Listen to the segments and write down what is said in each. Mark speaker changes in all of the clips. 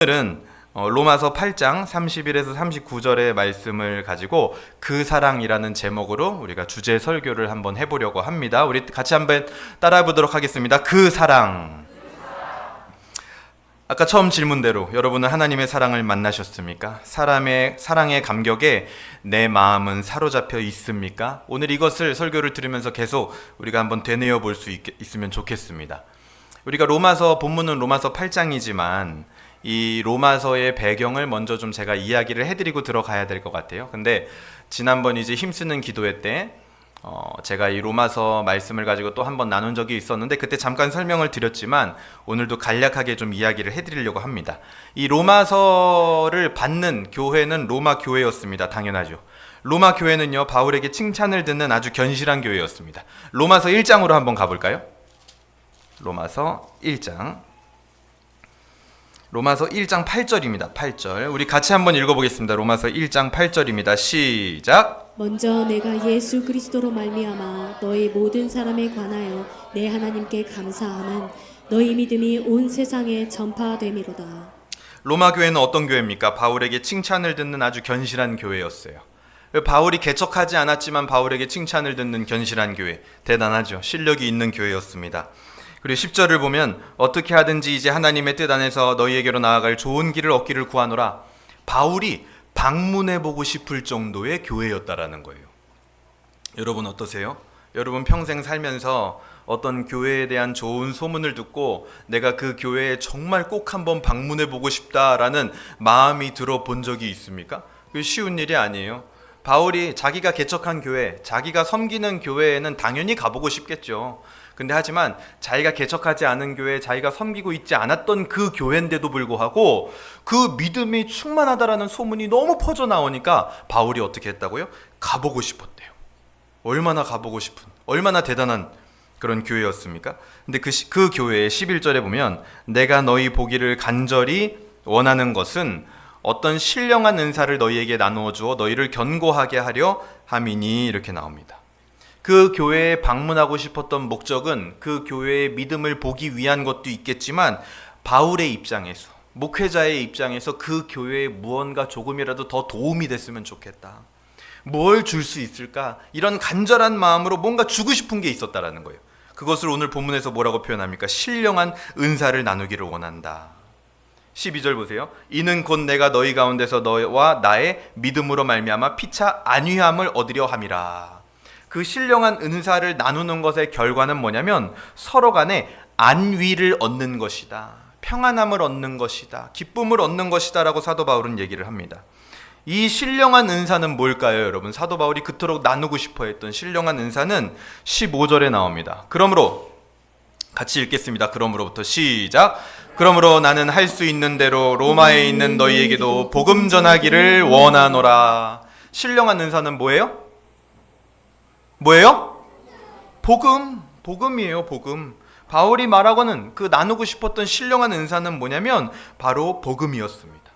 Speaker 1: 오늘은 로마서 8장 31에서 39절의 말씀을 가지고 그 사랑이라는 제목으로 우리가 주제 설교를 한번 해보려고 합니다. 우리 같이 한번 따라해 보도록 하겠습니다. 그 사랑. 아까 처음 질문대로 여러분은 하나님의 사랑을 만나셨습니까? 사랑의 감격에 내 마음은 사로잡혀 있습니까? 오늘 이것을 설교를 들으면서 계속 우리가 한번 되뇌어 볼 수 있으면 좋겠습니다. 우리가 본문은 로마서 8장이지만 이 로마서의 배경을 먼저 좀 제가 이야기를 해드리고 들어가야 될 것 같아요. 근데 지난번 이제 힘쓰는 기도회 때 제가 이 로마서 말씀을 가지고 또 한번 나눈 적이 있었는데 그때 잠깐 설명을 드렸지만 오늘도 간략하게 좀 이야기를 해드리려고 합니다. 이 로마서를 받는 교회는 로마 교회였습니다. 당연하죠. 로마 교회는요, 바울에게 칭찬을 듣는 아주 견실한 교회였습니다. 로마서 1장으로 한번 가볼까요? 로마서 1장 8절입니다. 8절. 우리 같이 한번 읽어보겠습니다. 로마서 1장 8절입니다. 시작.
Speaker 2: 먼저 내가 예수 그리스도로 말미암아 너희 모든 사람에 관하여 내 하나님께 감사함은 너희 믿음이 온 세상에 전파됨이로다.
Speaker 1: 로마 교회는 어떤 교회입니까? 바울에게 칭찬을 듣는 아주 견실한 교회였어요. 바울이 개척하지 않았지만 바울에게 칭찬을 듣는 견실한 교회. 대단하죠. 실력이 있는 교회였습니다. 그리고 10절을 보면 어떻게 하든지 이제 하나님의 뜻 안에서 너희에게로 나아갈 좋은 길을 얻기를 구하노라. 바울이 방문해보고 싶을 정도의 교회였다라는 거예요. 여러분 어떠세요? 여러분 평생 살면서 어떤 교회에 대한 좋은 소문을 듣고 내가 그 교회에 정말 꼭 한번 방문해보고 싶다라는 마음이 들어본 적이 있습니까? 그게 쉬운 일이 아니에요. 바울이 자기가 개척한 교회, 자기가 섬기는 교회에는 당연히 가보고 싶겠죠. 근데 하지만 자기가 개척하지 않은 교회, 자기가 섬기고 있지 않았던 그 교회인데도 불구하고 그 믿음이 충만하다라는 소문이 너무 퍼져 나오니까 바울이 어떻게 했다고요? 가보고 싶었대요. 얼마나 가보고 싶은, 얼마나 대단한 그런 교회였습니까? 근데 그 교회의 11절에 보면 내가 너희 보기를 간절히 원하는 것은 어떤 신령한 은사를 너희에게 나누어 주어 너희를 견고하게 하려 함이니 이렇게 나옵니다. 그 교회에 방문하고 싶었던 목적은 그 교회의 믿음을 보기 위한 것도 있겠지만 바울의 입장에서, 목회자의 입장에서 그 교회에 무언가 조금이라도 더 도움이 됐으면 좋겠다. 뭘 줄 수 있을까? 이런 간절한 마음으로 뭔가 주고 싶은 게 있었다라는 거예요. 그것을 오늘 본문에서 뭐라고 표현합니까? 신령한 은사를 나누기를 원한다. 12절 보세요. 이는 곧 내가 너희 가운데서 너와 나의 믿음으로 말미암아 피차 안위함을 얻으려 함이라. 그 신령한 은사를 나누는 것의 결과는 뭐냐면 서로 간에 안위를 얻는 것이다. 평안함을 얻는 것이다. 기쁨을 얻는 것이다 라고 사도 바울은 얘기를 합니다. 이 신령한 은사는 뭘까요, 여러분? 사도 바울이 그토록 나누고 싶어 했던 신령한 은사는 15절에 나옵니다. 그러므로 같이 읽겠습니다. 그러므로부터 시작. 그러므로 나는 할 수 있는 대로 로마에 있는 너희에게도 복음 전하기를 원하노라. 신령한 은사는 뭐예요? 뭐예요? 복음이에요. 복음. 바울이 말하고는 그 나누고 싶었던 신령한 은사는 뭐냐면 바로 복음이었습니다.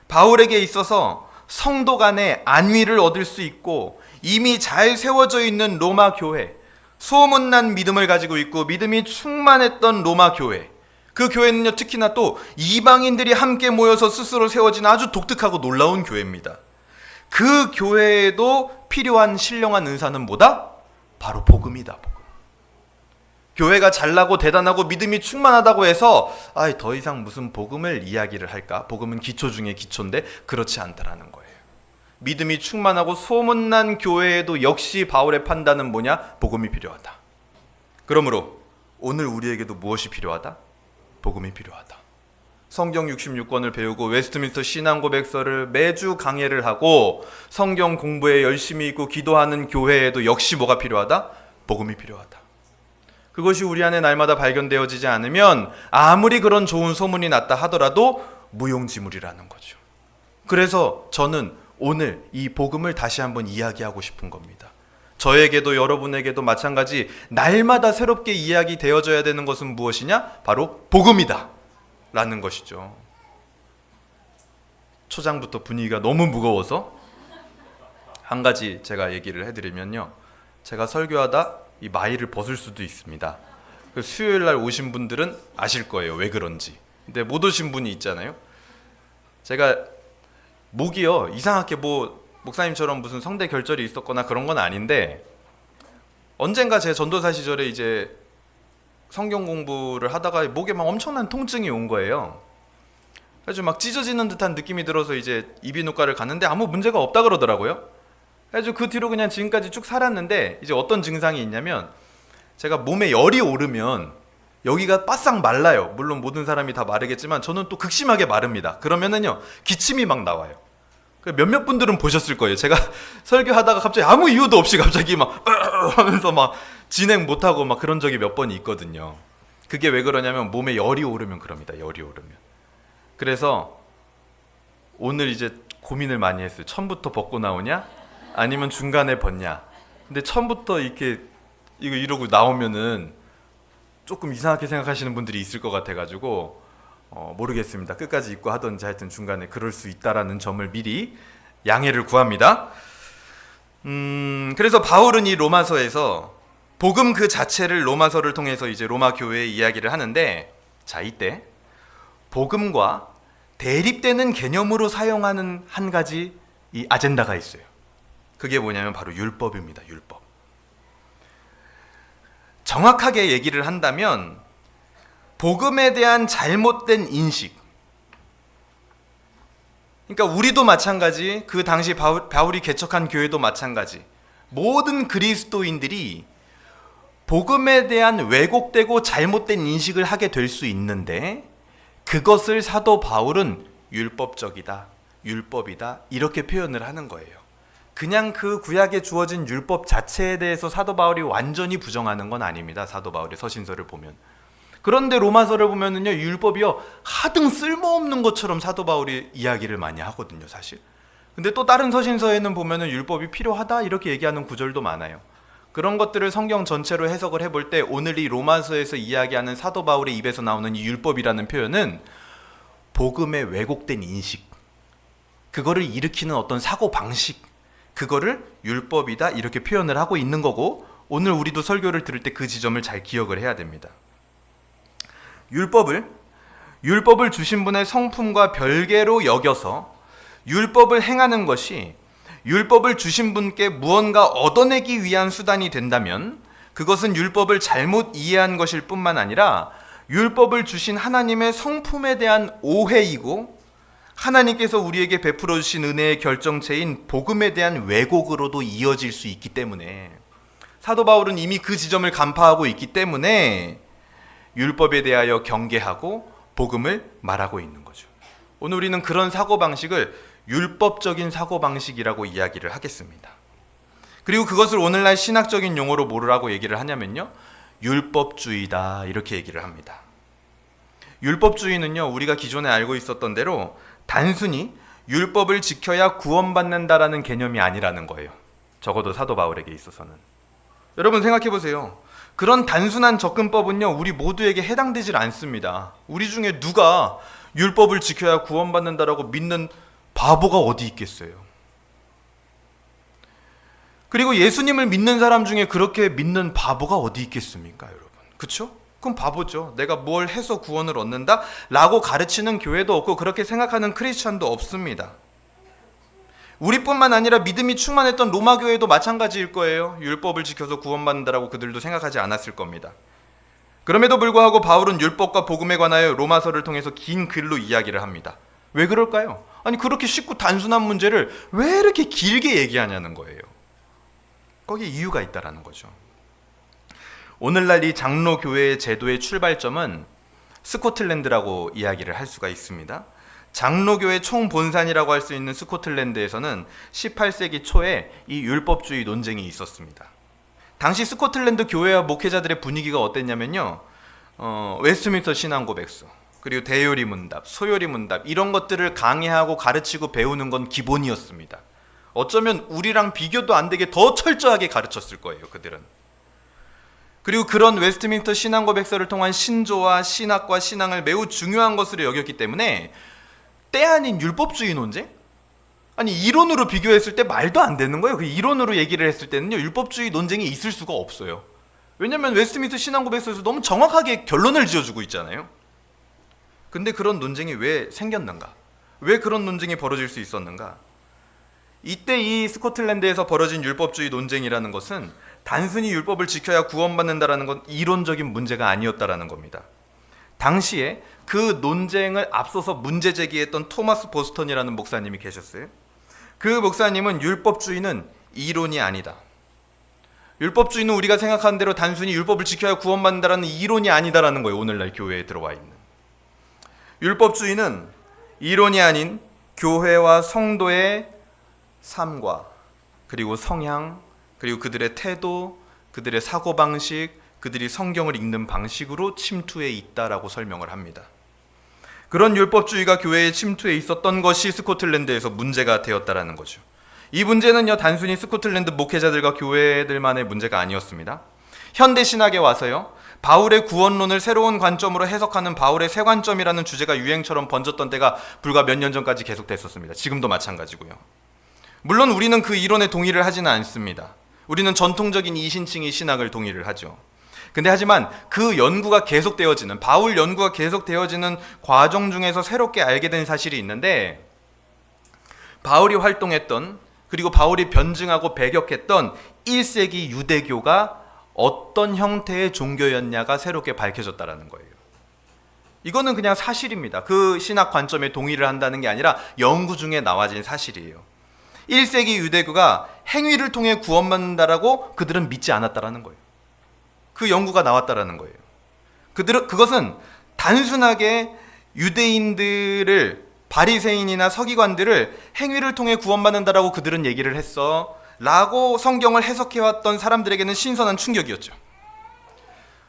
Speaker 1: 바울에게 있어서 성도 간에 안위를 얻을 수 있고 이미 잘 세워져 있는 로마 교회, 소문난 믿음을 가지고 있고 믿음이 충만했던 로마 교회, 그 교회는요 특히나 또 이방인들이 함께 모여서 스스로 세워진 아주 독특하고 놀라운 교회입니다. 그 교회에도 필요한 신령한 은사는 뭐다? 바로 복음이다. 복음. 교회가 잘나고 대단하고 믿음이 충만하다고 해서 더 이상 무슨 복음을 이야기를 할까? 복음은 기초 중에 기초인데 그렇지 않다라는 거예요. 믿음이 충만하고 소문난 교회에도 역시 바울의 판단은 뭐냐? 복음이 필요하다. 그러므로 오늘 우리에게도 무엇이 필요하다? 복음이 필요하다. 성경 66권을 배우고 웨스트민스터 신앙고백서를 매주 강해를 하고 성경 공부에 열심히 있고 기도하는 교회에도 역시 뭐가 필요하다? 복음이 필요하다. 그것이 우리 안에 날마다 발견되어지지 않으면 아무리 그런 좋은 소문이 났다 하더라도 무용지물이라는 거죠. 그래서 저는 오늘 이 복음을 다시 한번 이야기하고 싶은 겁니다. 저에게도 여러분에게도 마찬가지 날마다 새롭게 이야기되어져야 되는 것은 무엇이냐? 바로 복음이다 라는 것이죠. 초장부터 분위기가 너무 무거워서 한 가지 제가 얘기를 해드리면요, 제가 설교하다 이 마이를 벗을 수도 있습니다. 수요일 날 오신 분들은 아실 거예요, 왜 그런지. 근데 못 오신 분이 있잖아요. 제가 목이요 이상하게 뭐 목사님처럼 무슨 성대 결절이 있었거나 그런 건 아닌데 언젠가 제 전도사 시절에 이제 성경 공부를 하다가 목에 막 엄청난 통증이 온 거예요. 그래서 막 찢어지는 듯한 느낌이 들어서 이제 이비인후과를 갔는데 아무 문제가 없다 그러더라고요. 그래서 그 뒤로 그냥 지금까지 쭉 살았는데 이제 어떤 증상이 있냐면 제가 몸에 열이 오르면 여기가 바싹 말라요. 물론 모든 사람이 다 마르겠지만 저는 또 극심하게 마릅니다. 그러면은요 기침이 막 나와요. 몇몇 분들은 보셨을 거예요. 제가 설교하다가 갑자기 아무 이유도 없이 갑자기 막 하면서 막 진행 못하고 막 그런 적이 몇 번 있거든요. 그게 왜 그러냐면 몸에 열이 오르면 그럽니다. 열이 오르면. 그래서 오늘 이제 고민을 많이 했어요. 처음부터 벗고 나오냐? 아니면 중간에 벗냐? 근데 처음부터 이렇게 이러고 나오면은 조금 이상하게 생각하시는 분들이 있을 것 같아가지고 모르겠습니다. 끝까지 입고 하던지 하여튼 중간에 그럴 수 있다라는 점을 미리 양해를 구합니다. 그래서 바울은 이 로마서에서 복음 그 자체를 로마서를 통해서 이제 로마 교회의 이야기를 하는데 자 이때 복음과 대립되는 개념으로 사용하는 한 가지 이 아젠다가 있어요. 그게 뭐냐면 바로 율법입니다. 율법. 정확하게 얘기를 한다면 복음에 대한 잘못된 인식. 그러니까 우리도 마찬가지, 그 당시 바울이 개척한 교회도 마찬가지. 모든 그리스도인들이 복음에 대한 왜곡되고 잘못된 인식을 하게 될 수 있는데 그것을 사도 바울은 율법적이다, 율법이다 이렇게 표현을 하는 거예요. 그냥 그 구약에 주어진 율법 자체에 대해서 사도 바울이 완전히 부정하는 건 아닙니다. 사도 바울의 서신서를 보면. 그런데 로마서를 보면은요, 율법이요 하등 쓸모없는 것처럼 사도 바울이 이야기를 많이 하거든요, 사실. 근데 또 다른 서신서에는 보면은 율법이 필요하다 이렇게 얘기하는 구절도 많아요. 그런 것들을 성경 전체로 해석을 해볼 때 오늘 이 로마서에서 이야기하는 사도 바울의 입에서 나오는 이 율법이라는 표현은 복음의 왜곡된 인식, 그거를 일으키는 어떤 사고 방식, 그거를 율법이다 이렇게 표현을 하고 있는 거고, 오늘 우리도 설교를 들을 때 그 지점을 잘 기억을 해야 됩니다. 율법을 주신 분의 성품과 별개로 여겨서 율법을 행하는 것이 율법을 주신 분께 무언가 얻어내기 위한 수단이 된다면 그것은 율법을 잘못 이해한 것일 뿐만 아니라 율법을 주신 하나님의 성품에 대한 오해이고 하나님께서 우리에게 베풀어 주신 은혜의 결정체인 복음에 대한 왜곡으로도 이어질 수 있기 때문에 사도 바울은 이미 그 지점을 간파하고 있기 때문에 율법에 대하여 경계하고 복음을 말하고 있는 거죠. 오늘 우리는 그런 사고방식을 율법적인 사고방식이라고 이야기를 하겠습니다. 그리고 그것을 오늘날 신학적인 용어로 뭐라고 얘기를 하냐면요, 율법주의다 이렇게 얘기를 합니다. 율법주의는요, 우리가 기존에 알고 있었던 대로 단순히 율법을 지켜야 구원받는다라는 개념이 아니라는 거예요. 적어도 사도 바울에게 있어서는. 여러분 생각해 보세요. 그런 단순한 접근법은요, 우리 모두에게 해당되질 않습니다. 우리 중에 누가 율법을 지켜야 구원받는다라고 믿는 바보가 어디 있겠어요? 그리고 예수님을 믿는 사람 중에 그렇게 믿는 바보가 어디 있겠습니까, 여러분? 그쵸? 그럼 바보죠. 내가 뭘 해서 구원을 얻는다? 라고 가르치는 교회도 없고 그렇게 생각하는 크리스찬도 없습니다. 우리뿐만 아니라 믿음이 충만했던 로마 교회도 마찬가지일 거예요. 율법을 지켜서 구원받는다라고 그들도 생각하지 않았을 겁니다. 그럼에도 불구하고 바울은 율법과 복음에 관하여 로마서를 통해서 긴 글로 이야기를 합니다. 왜 그럴까요? 아니 그렇게 쉽고 단순한 문제를 왜 이렇게 길게 얘기하냐는 거예요. 거기에 이유가 있다라는 거죠. 오늘날 이 장로 교회의 제도의 출발점은 스코틀랜드라고 이야기를 할 수가 있습니다. 장로교회 총본산이라고 할 수 있는 스코틀랜드에서는 18세기 초에 이 율법주의 논쟁이 있었습니다. 당시 스코틀랜드 교회와 목회자들의 분위기가 어땠냐면요, 웨스트민스터 신앙고백서, 그리고 대요리 문답, 소요리 문답 이런 것들을 강의하고 가르치고 배우는 건 기본이었습니다. 어쩌면 우리랑 비교도 안 되게 더 철저하게 가르쳤을 거예요, 그들은. 그리고 그런 웨스트민스터 신앙고백서를 통한 신조와 신학과 신앙을 매우 중요한 것으로 여겼기 때문에 때 아닌 율법주의 논쟁? 아니 이론으로 비교했을 때 말도 안 되는 거예요. 그 이론으로 얘기를 했을 때는요, 율법주의 논쟁이 있을 수가 없어요. 왜냐하면 웨스트민스터 신앙고백서에서 너무 정확하게 결론을 지어주고 있잖아요. 근데 그런 논쟁이 왜 생겼는가? 왜 그런 논쟁이 벌어질 수 있었는가? 이때 이 스코틀랜드에서 벌어진 율법주의 논쟁이라는 것은 단순히 율법을 지켜야 구원받는다라는 건 이론적인 문제가 아니었다라는 겁니다. 당시에 그 논쟁을 앞서서 문제 제기했던 토마스 보스턴이라는 목사님이 계셨어요. 그 목사님은 율법주의는 이론이 아니다. 율법주의는 우리가 생각하는 대로 단순히 율법을 지켜야 구원받는다라는 이론이 아니다라는 거예요. 오늘날 교회에 들어와 있는. 율법주의는 이론이 아닌 교회와 성도의 삶과 그리고 성향, 그리고 그들의 태도, 그들의 사고방식, 그들이 성경을 읽는 방식으로 침투해 있다라고 설명을 합니다. 그런 율법주의가 교회에 침투해 있었던 것이 스코틀랜드에서 문제가 되었다라는 거죠. 이 문제는요, 단순히 스코틀랜드 목회자들과 교회들만의 문제가 아니었습니다. 현대 신학에 와서요, 바울의 구원론을 새로운 관점으로 해석하는 바울의 새 관점이라는 주제가 유행처럼 번졌던 때가 불과 몇 년 전까지 계속됐었습니다. 지금도 마찬가지고요. 물론 우리는 그 이론에 동의를 하지는 않습니다. 우리는 전통적인 이신칭의 신학을 동의를 하죠. 근데 하지만 그 연구가 계속되어지는, 바울 연구가 계속되어지는 과정 중에서 새롭게 알게 된 사실이 있는데, 바울이 활동했던, 그리고 바울이 변증하고 배격했던 1세기 유대교가 어떤 형태의 종교였냐가 새롭게 밝혀졌다는 거예요. 이거는 그냥 사실입니다. 그 신학 관점에 동의를 한다는 게 아니라 연구 중에 나와진 사실이에요. 1세기 유대교가 행위를 통해 구원받는다라고 그들은 믿지 않았다라는 거예요. 그 연구가 나왔다라는 거예요. 그것은 단순하게 유대인들을, 바리새인이나 서기관들을 행위를 통해 구원받는다라고 그들은 얘기를 했어 라고 성경을 해석해왔던 사람들에게는 신선한 충격이었죠.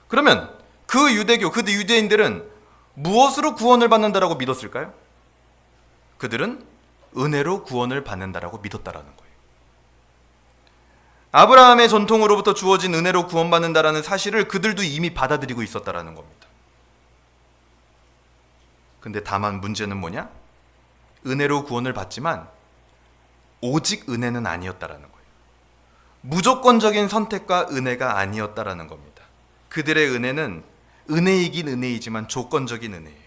Speaker 1: 그러면 그 유대교, 그 유대인들은 무엇으로 구원을 받는다라고 믿었을까요? 그들은 은혜로 구원을 받는다라고 믿었다라는 거예요. 아브라함의 전통으로부터 주어진 은혜로 구원받는다라는 사실을 그들도 이미 받아들이고 있었다라는 겁니다. 근데 다만 문제는 뭐냐? 은혜로 구원을 받지만 오직 은혜는 아니었다라는 거예요. 무조건적인 선택과 은혜가 아니었다라는 겁니다. 그들의 은혜는 은혜이긴 은혜이지만 조건적인 은혜예요.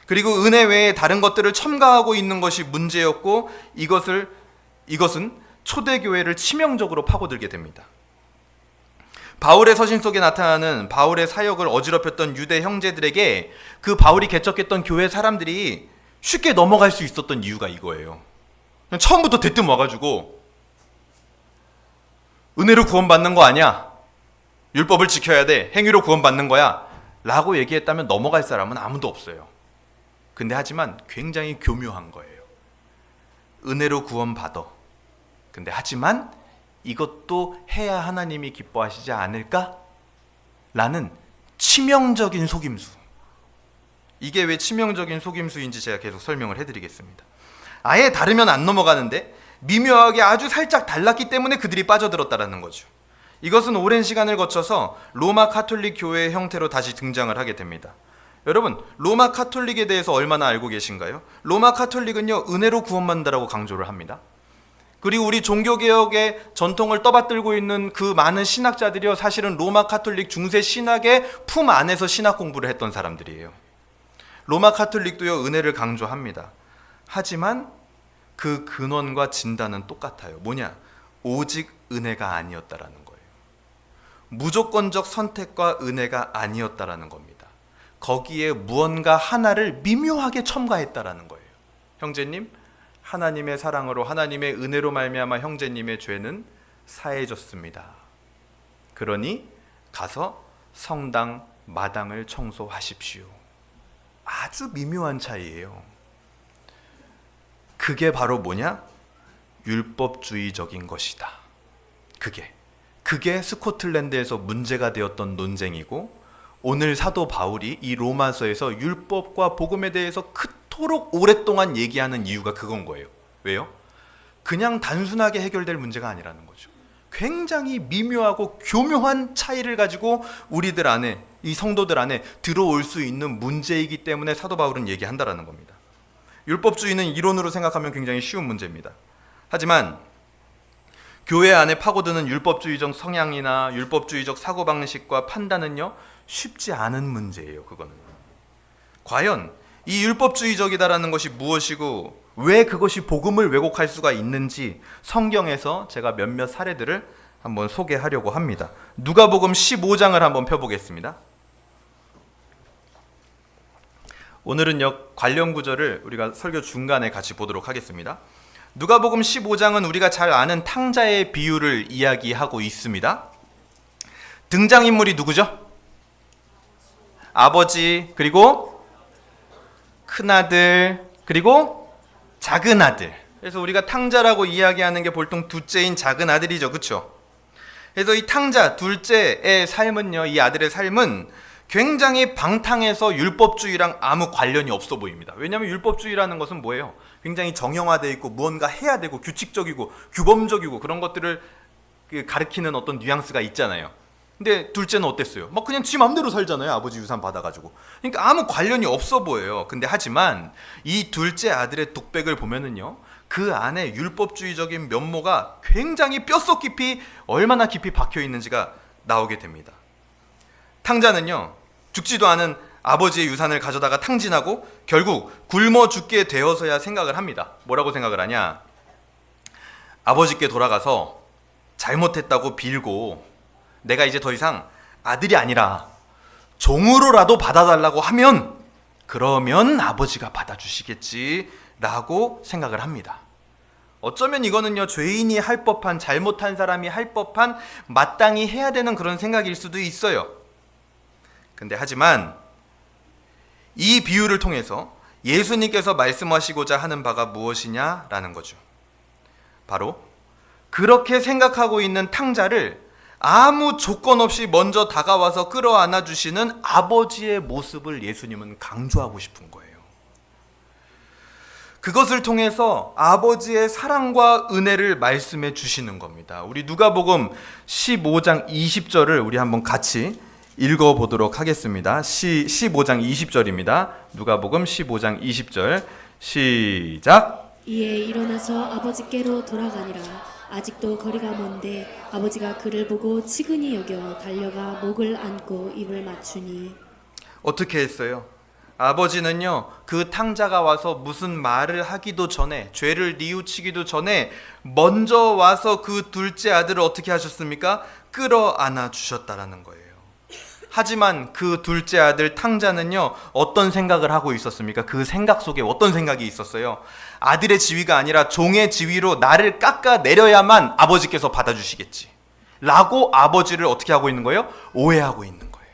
Speaker 1: 그리고 은혜 외에 다른 것들을 첨가하고 있는 것이 문제였고, 이것은 초대교회를 치명적으로 파고들게 됩니다. 바울의 서신 속에 나타나는 바울의 사역을 어지럽혔던 유대 형제들에게 그 바울이 개척했던 교회 사람들이 쉽게 넘어갈 수 있었던 이유가 이거예요. 그냥 처음부터 대뜸 와가지고 은혜로 구원받는 거 아니야, 율법을 지켜야 돼, 행위로 구원받는 거야 라고 얘기했다면 넘어갈 사람은 아무도 없어요. 근데 하지만 굉장히 교묘한 거예요. 은혜로 구원받아. 근데 하지만 이것도 해야 하나님이 기뻐하시지 않을까? 라는 치명적인 속임수. 이게 왜 치명적인 속임수인지 제가 계속 설명을 해드리겠습니다. 아예 다르면 안 넘어가는데 미묘하게 아주 살짝 달랐기 때문에 그들이 빠져들었다라는 거죠. 이것은 오랜 시간을 거쳐서 로마 카톨릭 교회의 형태로 다시 등장을 하게 됩니다. 여러분, 로마 카톨릭에 대해서 얼마나 알고 계신가요? 로마 카톨릭은요, 은혜로 구원받는다라고 강조를 합니다. 그리고 우리 종교개혁의 전통을 떠받들고 있는 그 많은 신학자들이요, 사실은 로마 카톨릭 중세 신학의 품 안에서 신학 공부를 했던 사람들이에요. 로마 카톨릭도요, 은혜를 강조합니다. 하지만 그 근원과 진단은 똑같아요. 뭐냐? 오직 은혜가 아니었다라는 거예요. 무조건적 선택과 은혜가 아니었다라는 겁니다. 거기에 무언가 하나를 미묘하게 첨가했다라는 거예요. 형제님, 하나님의 사랑으로, 하나님의 은혜로 말미암아 형제님의 죄는 사해졌습니다. 그러니 가서 성당 마당을 청소하십시오. 아주 미묘한 차이예요. 그게 바로 뭐냐? 율법주의적인 것이다. 그게 스코틀랜드에서 문제가 되었던 논쟁이고, 오늘 사도 바울이 이 로마서에서 율법과 복음에 대해서 그토록 오랫동안 얘기하는 이유가 그건 거예요. 왜요? 그냥 단순하게 해결될 문제가 아니라는 거죠. 굉장히 미묘하고 교묘한 차이를 가지고 우리들 안에, 이 성도들 안에 들어올 수 있는 문제이기 때문에 사도 바울은 얘기한다라는 겁니다. 율법주의는 이론으로 생각하면 굉장히 쉬운 문제입니다. 하지만 교회 안에 파고드는 율법주의적 성향이나 율법주의적 사고방식과 판단은요, 쉽지 않은 문제예요. 그거는 과연 이 율법주의적이다라는 것이 무엇이고 왜 그것이 복음을 왜곡할 수가 있는지 성경에서 제가 몇몇 사례들을 한번 소개하려고 합니다. 누가복음 15장을 한번 펴보겠습니다. 오늘은요 관련 구절을 우리가 설교 중간에 같이 보도록 하겠습니다. 누가복음 15장은 우리가 잘 아는 탕자의 비유를 이야기하고 있습니다. 등장인물이 누구죠? 아버지, 그리고 큰아들, 그리고 작은 아들. 그래서 우리가 탕자라고 이야기하는 게 보통 둘째인 작은 아들이죠. 그렇죠? 그래서 이 탕자, 둘째의 삶은요, 이 아들의 삶은 굉장히 방탕해서 율법주의랑 아무 관련이 없어 보입니다. 왜냐하면 율법주의라는 것은 뭐예요? 굉장히 정형화되어 있고 무언가 해야 되고 규칙적이고 규범적이고 그런 것들을 가리키는 어떤 뉘앙스가 있잖아요. 근데 둘째는 어땠어요? 막 그냥 지 맘대로 살잖아요. 아버지 유산 받아가지고. 그러니까 아무 관련이 없어 보여요. 근데 하지만 이 둘째 아들의 독백을 보면은요, 그 안에 율법주의적인 면모가 굉장히 뼛속 깊이 얼마나 깊이 박혀 있는지가 나오게 됩니다. 탕자는요, 죽지도 않은 아버지의 유산을 가져다가 탕진하고 결국 굶어 죽게 되어서야 생각을 합니다. 뭐라고 생각을 하냐? 아버지께 돌아가서 잘못했다고 빌고 내가 이제 더 이상 아들이 아니라 종으로라도 받아달라고 하면 그러면 아버지가 받아주시겠지라고 생각을 합니다. 어쩌면 이거는요, 죄인이 할 법한, 잘못한 사람이 할 법한, 마땅히 해야 되는 그런 생각일 수도 있어요. 근데 하지만 이 비유를 통해서 예수님께서 말씀하시고자 하는 바가 무엇이냐라는 거죠. 바로 그렇게 생각하고 있는 탕자를 아무 조건 없이 먼저 다가와서 끌어안아 주시는 아버지의 모습을 예수님은 강조하고 싶은 거예요. 그것을 통해서 아버지의 사랑과 은혜를 말씀해 주시는 겁니다. 우리 누가복음 15장 20절을 우리 한번 같이 읽어보도록 하겠습니다. 15장 20절입니다. 누가복음 15장 20절 시작.
Speaker 2: 이에 일어나서 아버지께로 돌아가니라. 아직도 거리가 먼데 아버지가 그를 보고 치근히 여겨 달려가 목을 안고 입을 맞추니.
Speaker 1: 어떻게 했어요? 아버지는요, 그 탕자가 와서 무슨 말을 하기도 전에, 죄를 뉘우치기도 전에 먼저 와서 그 둘째 아들을 어떻게 하셨습니까? 끌어안아 주셨다라는 거예요. 하지만 그 둘째 아들 탕자는요, 어떤 생각을 하고 있었습니까? 그 생각 속에 어떤 생각이 있었어요? 아들의 지위가 아니라 종의 지위로 나를 깎아내려야만 아버지께서 받아주시겠지 라고 아버지를 어떻게 하고 있는 거예요? 오해하고 있는 거예요.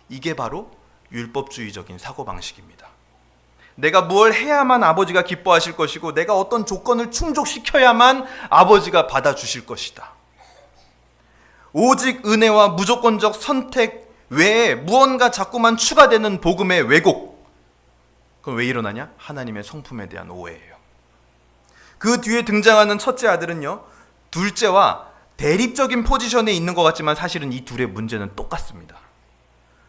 Speaker 1: 이게 바로 율법주의적인 사고방식입니다. 내가 뭘 해야만 아버지가 기뻐하실 것이고 내가 어떤 조건을 충족시켜야만 아버지가 받아주실 것이다. 오직 은혜와 무조건적 선택 외에 무언가 자꾸만 추가되는 복음의 왜곡. 그럼 왜 일어나냐? 하나님의 성품에 대한 오해예요. 그 뒤에 등장하는 첫째 아들은요, 둘째와 대립적인 포지션에 있는 것 같지만 사실은 이 둘의 문제는 똑같습니다.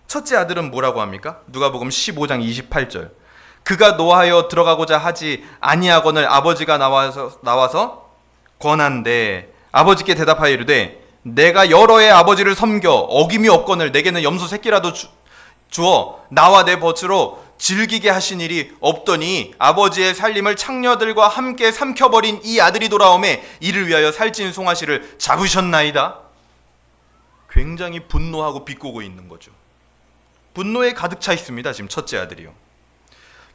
Speaker 1: 첫째 아들은 뭐라고 합니까? 누가복음 15장 28절. 그가 노하여 들어가고자 하지 아니하거늘 아버지가 나와서 권한대 아버지께 대답하여 이르되 내가 여러 해 아버지를 섬겨 어김이 없거늘 내게는 염소 새끼라도 주어 나와 내 벗으로 즐기게 하신 일이 없더니 아버지의 살림을 창녀들과 함께 삼켜버린 이 아들이 돌아오매 이를 위하여 살찐 송아지를 잡으셨나이다. 굉장히 분노하고 비꼬고 있는 거죠. 분노에 가득 차 있습니다. 지금 첫째 아들이요.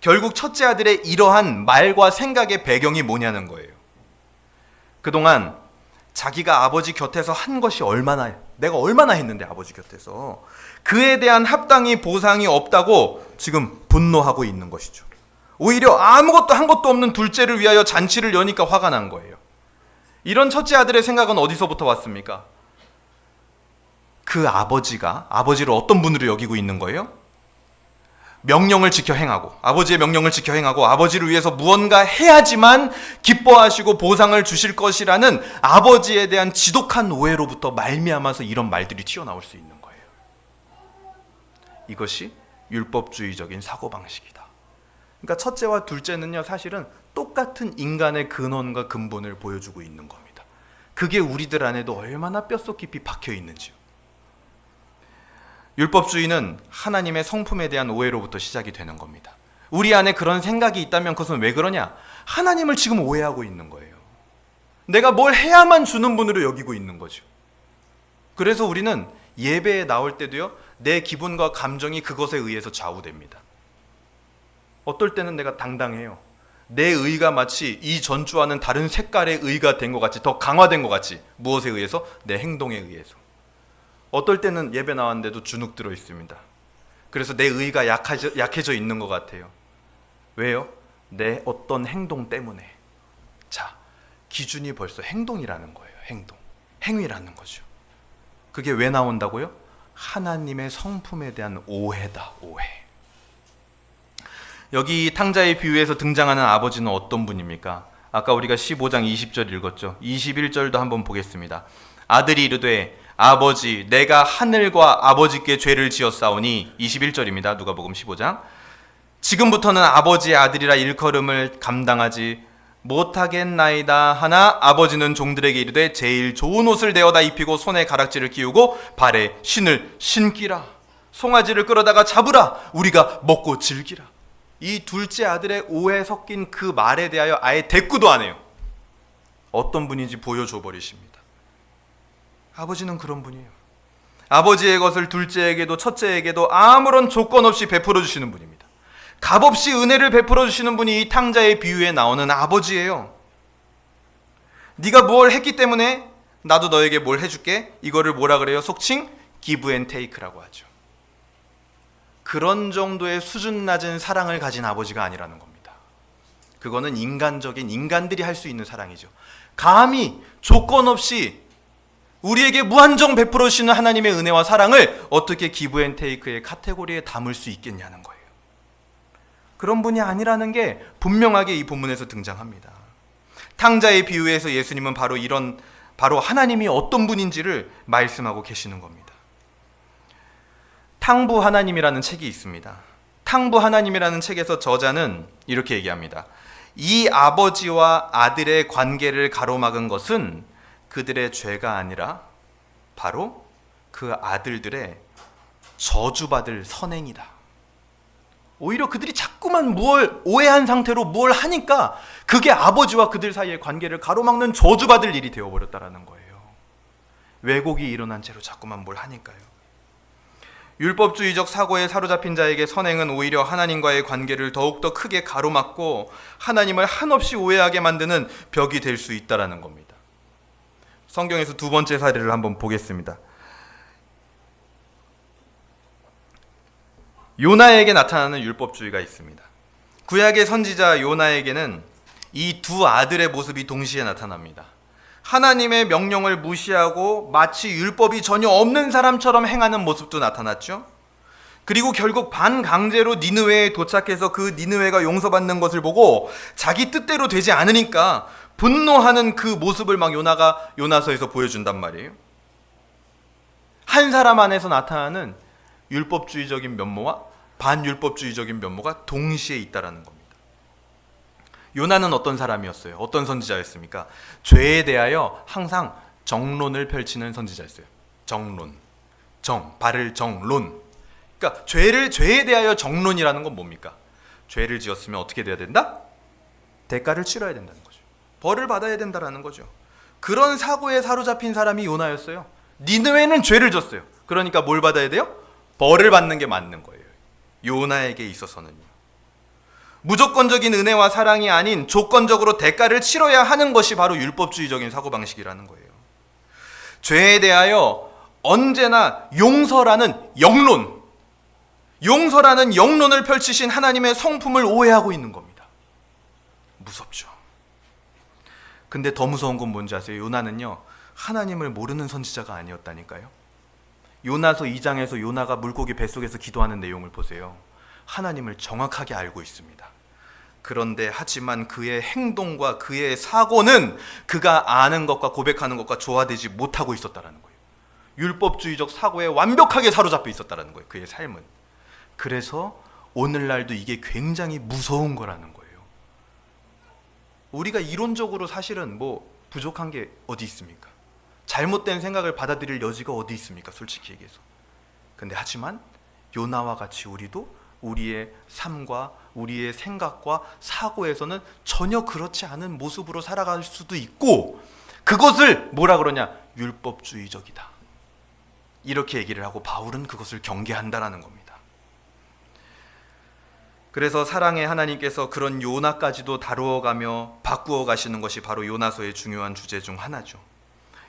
Speaker 1: 결국 첫째 아들의 이러한 말과 생각의 배경이 뭐냐는 거예요. 그동안 자기가 아버지 곁에서 한 것이 내가 얼마나 했는데 아버지 곁에서 그에 대한 합당히 보상이 없다고 지금 분노하고 있는 것이죠. 오히려 아무것도 한 것도 없는 둘째를 위하여 잔치를 여니까 화가 난 거예요. 이런 첫째 아들의 생각은 어디서부터 왔습니까? 그 아버지가 아버지를 어떤 분으로 여기고 있는 거예요? 명령을 지켜 행하고 아버지의 명령을 지켜 행하고 아버지를 위해서 무언가 해야지만 기뻐하시고 보상을 주실 것이라는 아버지에 대한 지독한 오해로부터 말미암아서 이런 말들이 튀어나올 수 있는 거예요. 이것이 율법주의적인 사고방식이다. 그러니까 첫째와 둘째는요, 사실은 똑같은 인간의 근원과 근본을 보여주고 있는 겁니다. 그게 우리들 안에도 얼마나 뼛속 깊이 박혀 있는지요. 율법주의는 하나님의 성품에 대한 오해로부터 시작이 되는 겁니다. 우리 안에 그런 생각이 있다면 그것은 왜 그러냐? 하나님을 지금 오해하고 있는 거예요. 내가 뭘 해야만 주는 분으로 여기고 있는 거죠. 그래서 우리는 예배에 나올 때도요, 내 기분과 감정이 그것에 의해서 좌우됩니다. 어떨 때는 내가 당당해요. 내 의가 마치 이 전주와는 다른 색깔의 의가 된 것 같이, 더 강화된 것 같이. 무엇에 의해서? 내 행동에 의해서. 어떨 때는 예배 나왔는데도 주눅 들어 있습니다. 그래서 내 의가 약해져 있는 것 같아요. 왜요? 내 어떤 행동 때문에. 자, 기준이 벌써 행동이라는 거예요. 행위라는 거죠. 그게 왜 나온다고요? 하나님의 성품에 대한 오해다. 오해. 여기 탕자의 비유에서 등장하는 아버지는 어떤 분입니까? 아까 우리가 15장 20절 읽었죠. 21절도 한번 보겠습니다. 아들이 이르되 아버지 내가 하늘과 아버지께 죄를 지었사오니, 21절입니다. 누가복음 15장. 지금부터는 아버지의 아들이라 일컬음을 감당하지 못하겠나이다 하나 아버지는 종들에게 이르되 제일 좋은 옷을 내어다 입히고 손에 가락지를 끼우고 발에 신을 신기라. 송아지를 끌어다가 잡으라. 우리가 먹고 즐기라. 이 둘째 아들의 오해 섞인 그 말에 대하여 아예 대꾸도 안 해요. 어떤 분인지 보여줘 버리십니다. 아버지는 그런 분이에요. 아버지의 것을 둘째에게도 첫째에게도 아무런 조건 없이 베풀어 주시는 분입니다. 값없이 은혜를 베풀어 주시는 분이 이 탕자의 비유에 나오는 아버지예요. 네가 뭘 했기 때문에 나도 너에게 뭘 해줄게. 이거를 뭐라 그래요? 속칭 give and take라고 하죠. 그런 정도의 수준 낮은 사랑을 가진 아버지가 아니라는 겁니다. 그거는 인간들이 할 수 있는 사랑이죠. 감히 조건 없이 우리에게 무한정 베풀어 주시는 하나님의 은혜와 사랑을 어떻게 give and take의 카테고리에 담을 수 있겠냐는 거예요. 그런 분이 아니라는 게 분명하게 이 본문에서 등장합니다. 탕자의 비유에서 예수님은 바로 하나님이 어떤 분인지를 말씀하고 계시는 겁니다. 탕부 하나님이라는 책이 있습니다. 탕부 하나님이라는 책에서 저자는 이렇게 얘기합니다. 이 아버지와 아들의 관계를 가로막은 것은 그들의 죄가 아니라 바로 그 아들들의 저주받을 선행이다. 오히려 그들이 자꾸만 오해한 상태로 뭘 하니까 그게 아버지와 그들 사이의 관계를 가로막는 저주받을 일이 되어버렸다는 거예요. 왜곡이 일어난 채로 자꾸만 뭘 하니까요. 율법주의적 사고에 사로잡힌 자에게 선행은 오히려 하나님과의 관계를 더욱더 크게 가로막고 하나님을 한없이 오해하게 만드는 벽이 될 수 있다는 겁니다. 성경에서 두 번째 사례를 한번 보겠습니다. 요나에게 나타나는 율법주의가 있습니다. 구약의 선지자 요나에게는 이 두 아들의 모습이 동시에 나타납니다. 하나님의 명령을 무시하고 마치 율법이 전혀 없는 사람처럼 행하는 모습도 나타났죠. 그리고 결국 반강제로 니느웨에 도착해서 그 니느웨가 용서받는 것을 보고 자기 뜻대로 되지 않으니까 분노하는 그 모습을 막 요나서에서 보여준단 말이에요. 한 사람 안에서 나타나는 율법주의적인 면모와 반율법주의적인 면모가 동시에 있다라는 겁니다. 요나는 어떤 사람이었어요? 어떤 선지자였습니까? 죄에 대하여 항상 정론을 펼치는 선지자였어요. 발을 정론. 그러니까 죄에 대하여 정론이라는 건 뭡니까? 죄를 지었으면 어떻게 돼야 된다? 대가를 치러야 된다는 거죠. 벌을 받아야 된다라는 거죠. 그런 사고에 사로잡힌 사람이 요나였어요. 니느웨는 죄를 졌어요. 그러니까 뭘 받아야 돼요? 벌을 받는 게 맞는 거예요. 요나에게 있어서는요. 무조건적인 은혜와 사랑이 아닌 조건적으로 대가를 치러야 하는 것이 바로 율법주의적인 사고방식이라는 거예요. 죄에 대하여 언제나 용서라는 영론을 펼치신 하나님의 성품을 오해하고 있는 겁니다. 무섭죠. 근데 더 무서운 건 뭔지 아세요? 요나는요, 하나님을 모르는 선지자가 아니었다니까요. 요나서 2장에서 요나가 물고기 뱃속에서 기도하는 내용을 보세요. 하나님을 정확하게 알고 있습니다. 그런데 하지만 그의 행동과 그의 사고는 그가 아는 것과 고백하는 것과 조화되지 못하고 있었다는 거예요. 율법주의적 사고에 완벽하게 사로잡혀 있었다는 거예요. 그의 삶은. 그래서 오늘날도 이게 굉장히 무서운 거라는 거예요. 우리가 이론적으로 사실은 부족한 게 어디 있습니까? 잘못된 생각을 받아들일 여지가 어디 있습니까? 솔직히 얘기해서. 근데 하지만 요나와 같이 우리도 우리의 삶과 우리의 생각과 사고에서는 전혀 그렇지 않은 모습으로 살아갈 수도 있고, 그것을 뭐라 그러냐? 율법주의적이다. 이렇게 얘기를 하고 바울은 그것을 경계한다라는 겁니다. 그래서 사랑의 하나님께서 그런 요나까지도 다루어가며 바꾸어 가시는 것이 바로 요나서의 중요한 주제 중 하나죠.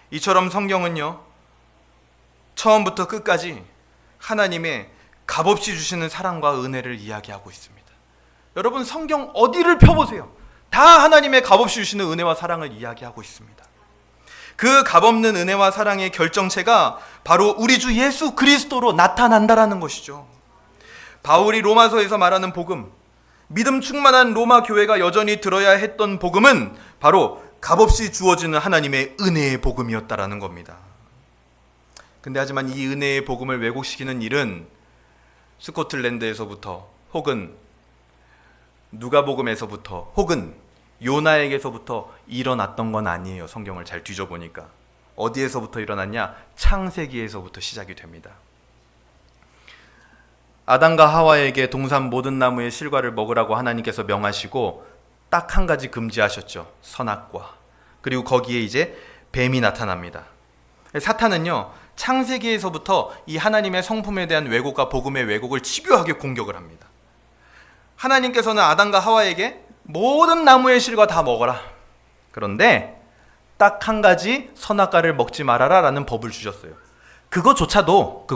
Speaker 1: 이처럼 성경은요, 처음부터 끝까지 하나님의 값없이 주시는 사랑과 은혜를 이야기하고 있습니다. 여러분, 성경 어디를 펴보세요. 다 하나님의 값없이 주시는 은혜와 사랑을 이야기하고 있습니다. 그 값없는 은혜와 사랑의 결정체가 바로 우리 주 예수 그리스도로 나타난다라는 것이죠. 바울이 로마서에서 말하는 복음, 믿음 충만한 로마 교회가 여전히 들어야 했던 복음은 바로 값없이 주어지는 하나님의 은혜의 복음이었다라는 겁니다. 근데 하지만 이 은혜의 복음을 왜곡시키는 일은 스코틀랜드에서부터 혹은 누가복음에서부터 혹은 요나에게서부터 일어났던 건 아니에요. 성경을 잘 뒤져보니까. 어디에서부터 일어났냐? 창세기에서부터 시작이 됩니다. 아담과 하와에게 동산 모든 나무의 실과를 먹으라고 하나님께서 명하시고 딱 한 가지 금지하셨죠. 선악과. 그리고 거기에 이제 뱀이 나타납니다. 사탄은요, 창세기에서부터 이 하나님의 성품에 대한 왜곡과 복음의 왜곡을 집요하게 공격을 합니다. 하나님께서는 아담과 하와에게 모든 나무의 실과 다 먹어라. 그런데 딱 한 가지 선악과를 먹지 말아라 라는 법을 주셨어요. 그거조차도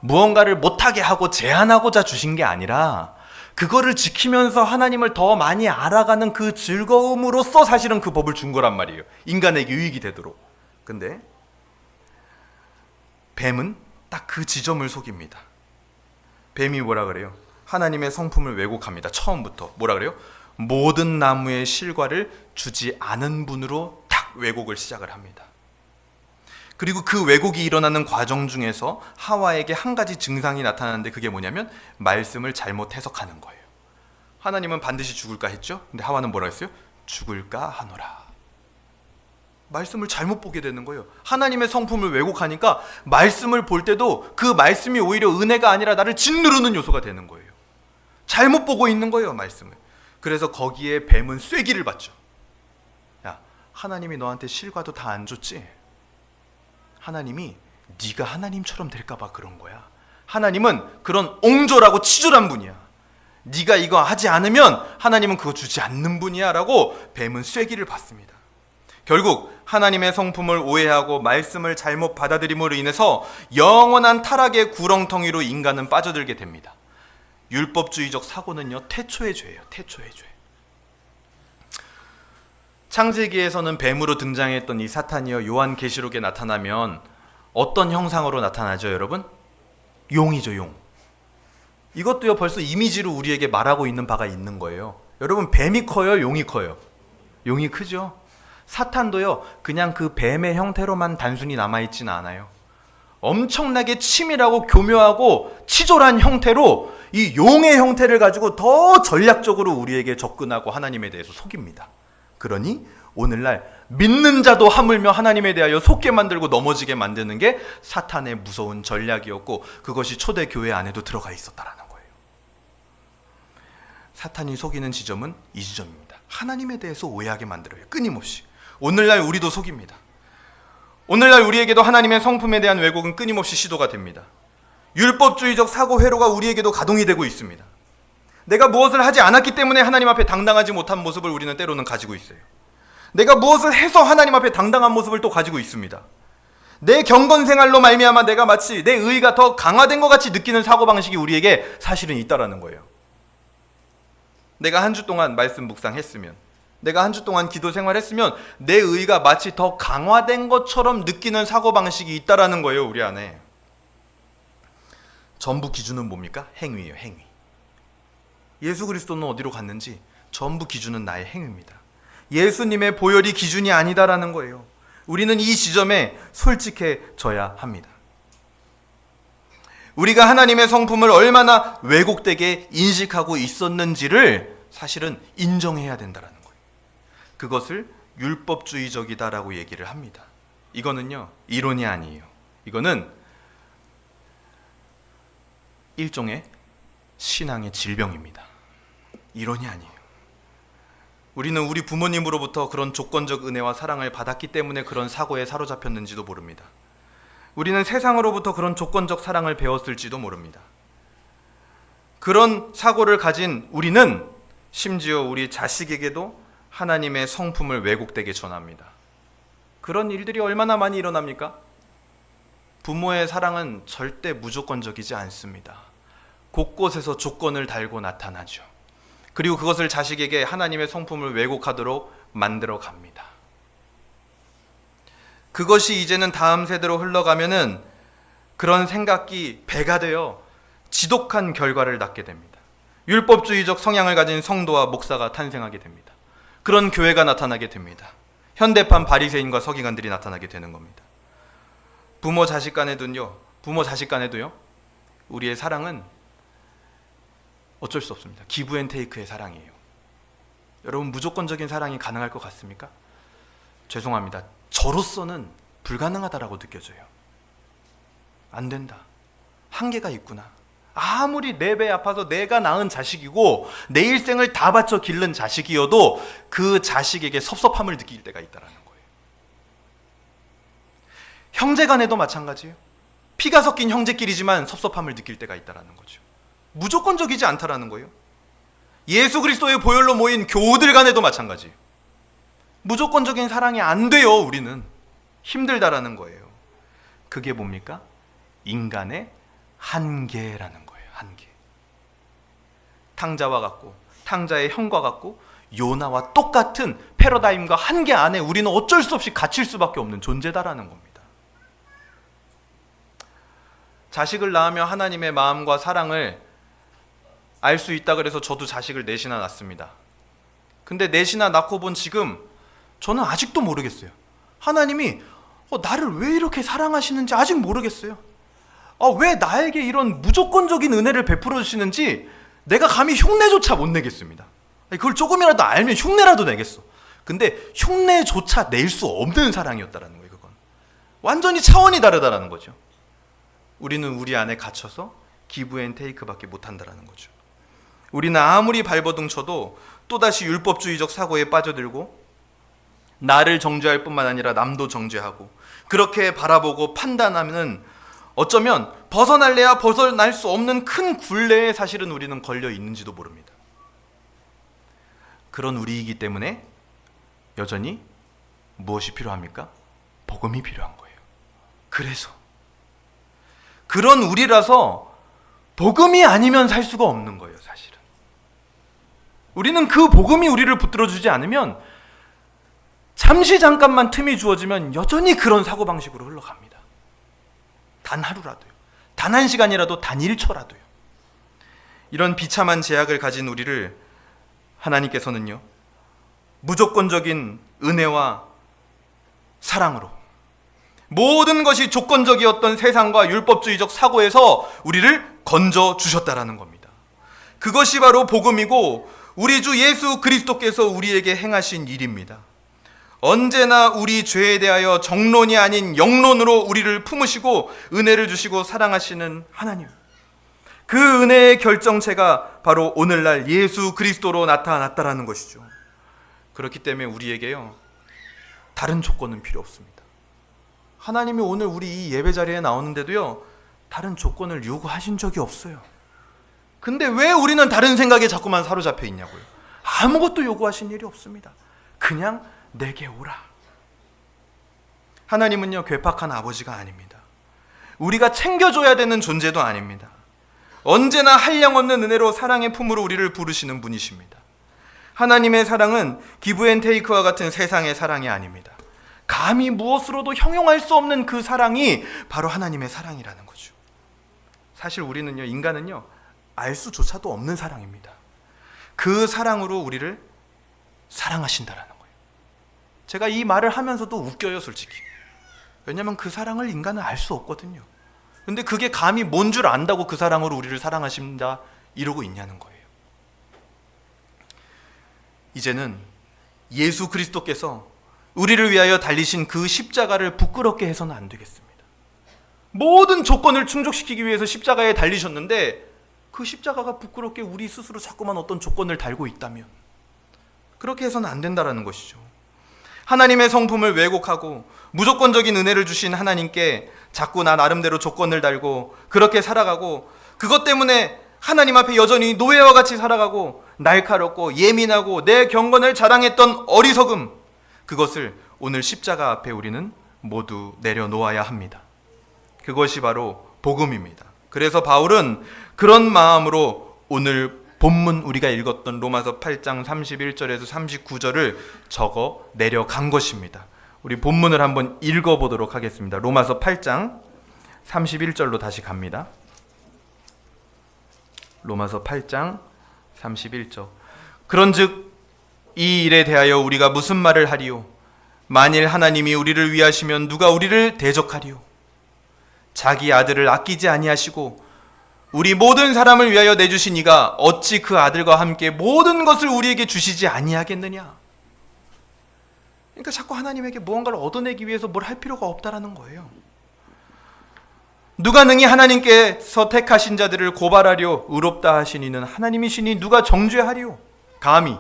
Speaker 1: 무언가를 못하게 하고 제한하고자 주신 게 아니라 그거를 지키면서 하나님을 더 많이 알아가는 그 즐거움으로써 사실은 그 법을 준 거란 말이에요. 인간에게 유익이 되도록. 근데 뱀은 딱 그 지점을 속입니다. 뱀이 뭐라 그래요? 하나님의 성품을 왜곡합니다. 처음부터 뭐라 그래요? 모든 나무의 실과를 주지 않은 분으로 딱 왜곡을 시작을 합니다. 그리고 그 왜곡이 일어나는 과정 중에서 하와에게 한 가지 증상이 나타나는데 그게 뭐냐면 말씀을 잘못 해석하는 거예요. 하나님은 반드시 죽을까 했죠? 근데 하와는 뭐라 했어요? 죽을까 하노라. 말씀을 잘못 보게 되는 거예요. 하나님의 성품을 왜곡하니까 말씀을 볼 때도 그 말씀이 오히려 은혜가 아니라 나를 짓누르는 요소가 되는 거예요. 잘못 보고 있는 거예요, 말씀을. 그래서 거기에 뱀은 쐐기를 받죠. 야, 하나님이 너한테 실과도 다 안 줬지? 하나님이 네가 하나님처럼 될까 봐 그런 거야. 하나님은 그런 옹졸하고 치졸한 분이야. 네가 이거 하지 않으면 하나님은 그거 주지 않는 분이야 라고 뱀은 쐐기를 받습니다. 결국 하나님의 성품을 오해하고 말씀을 잘못 받아들임으로 인해서 영원한 타락의 구렁텅이로 인간은 빠져들게 됩니다. 율법주의적 사고는요, 태초의 죄예요. 태초의 죄. 창세기에서는 뱀으로 등장했던 이 사탄이요, 요한계시록에 나타나면 어떤 형상으로 나타나죠, 여러분? 용이죠, 용. 이것도요, 벌써 이미지로 우리에게 말하고 있는 바가 있는 거예요. 여러분, 뱀이 커요, 용이 커요? 용이 크죠? 사탄도요, 그냥 그 뱀의 형태로만 단순히 남아있지는 않아요. 엄청나게 치밀하고 교묘하고 치졸한 형태로 이 용의 형태를 가지고 더 전략적으로 우리에게 접근하고 하나님에 대해서 속입니다. 그러니 오늘날 믿는 자도 하물며 하나님에 대하여 속게 만들고 넘어지게 만드는 게 사탄의 무서운 전략이었고, 그것이 초대교회 안에도 들어가 있었다라는 거예요. 사탄이 속이는 지점은 이 지점입니다. 하나님에 대해서 오해하게 만들어요. 끊임없이. 오늘날 우리도 속입니다. 오늘날 우리에게도 하나님의 성품에 대한 왜곡은 끊임없이 시도가 됩니다. 율법주의적 사고 회로가 우리에게도 가동이 되고 있습니다. 내가 무엇을 하지 않았기 때문에 하나님 앞에 당당하지 못한 모습을 우리는 때로는 가지고 있어요. 내가 무엇을 해서 하나님 앞에 당당한 모습을 또 가지고 있습니다. 내 경건생활로 말미암아 내가 마치 내 의의가 더 강화된 것 같이 느끼는 사고방식이 우리에게 사실은 있다라는 거예요. 내가 한 주 동안 말씀 묵상했으면, 내가 한 주 동안 기도 생활했으면 내 의의가 마치 더 강화된 것처럼 느끼는 사고방식이 있다라는 거예요, 우리 안에. 전부 기준은 뭡니까? 행위예요, 행위. 예수 그리스도는 어디로 갔는지 전부 기준은 나의 행위입니다. 예수님의 보혈이 기준이 아니다라는 거예요. 우리는 이 지점에 솔직해져야 합니다. 우리가 하나님의 성품을 얼마나 왜곡되게 인식하고 있었는지를 사실은 인정해야 된다는 거예요. 그것을 율법주의적이다라고 얘기를 합니다. 이거는요, 이론이 아니에요. 이거는 일종의 신앙의 질병입니다. 이론이 아니에요. 우리는 우리 부모님으로부터 그런 조건적 은혜와 사랑을 받았기 때문에 그런 사고에 사로잡혔는지도 모릅니다. 우리는 세상으로부터 그런 조건적 사랑을 배웠을지도 모릅니다. 그런 사고를 가진 우리는 심지어 우리 자식에게도 하나님의 성품을 왜곡되게 전합니다. 그런 일들이 얼마나 많이 일어납니까? 부모의 사랑은 절대 무조건적이지 않습니다. 곳곳에서 조건을 달고 나타나죠. 그리고 그것을 자식에게 하나님의 성품을 왜곡하도록 만들어 갑니다. 그것이 이제는 다음 세대로 흘러가면은 그런 생각이 배가 되어 지독한 결과를 낳게 됩니다. 율법주의적 성향을 가진 성도와 목사가 탄생하게 됩니다. 그런 교회가 나타나게 됩니다. 현대판 바리새인과 서기관들이 나타나게 되는 겁니다. 부모 자식 간에도요, 우리의 사랑은 어쩔 수 없습니다. 기브 앤 테이크의 사랑이에요. 여러분, 무조건적인 사랑이 가능할 것 같습니까? 죄송합니다. 저로서는 불가능하다라고 느껴져요. 안 된다. 한계가 있구나. 아무리 내 배 아파서 내가 낳은 자식이고 내 일생을 다 바쳐 기른 자식이어도 그 자식에게 섭섭함을 느낄 때가 있다는 거예요. 형제간에도 마찬가지예요. 피가 섞인 형제끼리지만 섭섭함을 느낄 때가 있다는 거죠. 무조건적이지 않다라는 거예요. 예수 그리스도의 보혈로 모인 교우들 간에도 마찬가지예요. 무조건적인 사랑이 안 돼요. 우리는 힘들다라는 거예요. 그게 뭡니까? 인간의 한계라는 거예요. 한계. 탕자와 같고 탕자의 형과 같고 요나와 똑같은 패러다임과 한계 안에 우리는 어쩔 수 없이 갇힐 수밖에 없는 존재다라는 겁니다. 자식을 낳으며 하나님의 마음과 사랑을 알 수 있다 그래서 저도 자식을 넷이나 낳습니다. 근데 넷이나 낳고 본 지금 저는 아직도 모르겠어요. 하나님이 나를 왜 이렇게 사랑하시는지 아직 모르겠어요. 왜 나에게 이런 무조건적인 은혜를 베풀어 주시는지 내가 감히 흉내조차 못 내겠습니다. 그걸 조금이라도 알면 흉내라도 내겠어. 근데 흉내조차 낼 수 없는 사랑이었다라는 거예요. 그건 완전히 차원이 다르다라는 거죠. 우리는 우리 안에 갇혀서 기브 앤 테이크밖에 못한다라는 거죠. 우리는 아무리 발버둥 쳐도 또다시 율법주의적 사고에 빠져들고 나를 정죄할 뿐만 아니라 남도 정죄하고 그렇게 바라보고 판단하면 어쩌면 벗어날래야 벗어날 수 없는 큰 굴레에 사실은 우리는 걸려 있는지도 모릅니다. 그런 우리이기 때문에 여전히 무엇이 필요합니까? 복음이 필요한 거예요. 그래서 그런 우리라서 복음이 아니면 살 수가 없는 거예요. 사실은 우리는 그 복음이 우리를 붙들어주지 않으면 잠깐만 틈이 주어지면 여전히 그런 사고방식으로 흘러갑니다. 단 하루라도요. 단 한 시간이라도, 단 1초라도요. 이런 비참한 제약을 가진 우리를 하나님께서는요, 무조건적인 은혜와 사랑으로 모든 것이 조건적이었던 세상과 율법주의적 사고에서 우리를 건져 주셨다라는 겁니다. 그것이 바로 복음이고 우리 주 예수 그리스도께서 우리에게 행하신 일입니다. 언제나 우리 죄에 대하여 정론이 아닌 영론으로 우리를 품으시고 은혜를 주시고 사랑하시는 하나님. 그 은혜의 결정체가 바로 오늘날 예수 그리스도로 나타났다라는 것이죠. 그렇기 때문에 우리에게요, 다른 조건은 필요 없습니다. 하나님이 오늘 우리 이 예배 자리에 나오는데도요, 다른 조건을 요구하신 적이 없어요. 근데 왜 우리는 다른 생각에 자꾸만 사로잡혀 있냐고요. 아무것도 요구하신 일이 없습니다. 그냥 내게 오라. 하나님은요, 괴팍한 아버지가 아닙니다. 우리가 챙겨줘야 되는 존재도 아닙니다. 언제나 한량없는 은혜로 사랑의 품으로 우리를 부르시는 분이십니다. 하나님의 사랑은 기브 앤 테이크와 같은 세상의 사랑이 아닙니다. 감히 무엇으로도 형용할 수 없는 그 사랑이 바로 하나님의 사랑이라는 거죠. 사실 우리는요, 인간은요, 알 수조차도 없는 사랑입니다. 그 사랑으로 우리를 사랑하신다라는 거예요. 제가 이 말을 하면서도 웃겨요, 솔직히. 왜냐하면 그 사랑을 인간은 알 수 없거든요. 근데 그게 감히 뭔 줄 안다고 그 사랑으로 우리를 사랑하신다 이러고 있냐는 거예요. 이제는 예수 그리스도께서 우리를 위하여 달리신 그 십자가를 부끄럽게 해서는 안 되겠습니다. 모든 조건을 충족시키기 위해서 십자가에 달리셨는데 그 십자가가 부끄럽게 우리 스스로 자꾸만 어떤 조건을 달고 있다면 그렇게 해서는 안 된다라는 것이죠. 하나님의 성품을 왜곡하고 무조건적인 은혜를 주신 하나님께 자꾸 나 나름대로 조건을 달고 그렇게 살아가고 그것 때문에 하나님 앞에 여전히 노예와 같이 살아가고 날카롭고 예민하고 내 경건을 자랑했던 어리석음, 그것을 오늘 십자가 앞에 우리는 모두 내려놓아야 합니다. 그것이 바로 복음입니다. 그래서 바울은 그런 마음으로 오늘 본문 우리가 읽었던 로마서 8장 31절에서 39절을 적어 내려간 것입니다. 우리 본문을 한번 읽어보도록 하겠습니다. 로마서 8장 31절로 다시 갑니다. 로마서 8장 31절. 그런즉 이 일에 대하여 우리가 무슨 말을 하리요? 만일 하나님이 우리를 위하시면 누가 우리를 대적하리요? 자기 아들을 아끼지 아니하시고 우리 모든 사람을 위하여 내주신 이가 어찌 그 아들과 함께 모든 것을 우리에게 주시지 아니하겠느냐? 그러니까 자꾸 하나님에게 무언가를 얻어내기 위해서 뭘 할 필요가 없다라는 거예요. 누가 능히 하나님께서 택하신 자들을 고발하려 의롭다 하신 이는 하나님이시니 누가 정죄하리요? 감히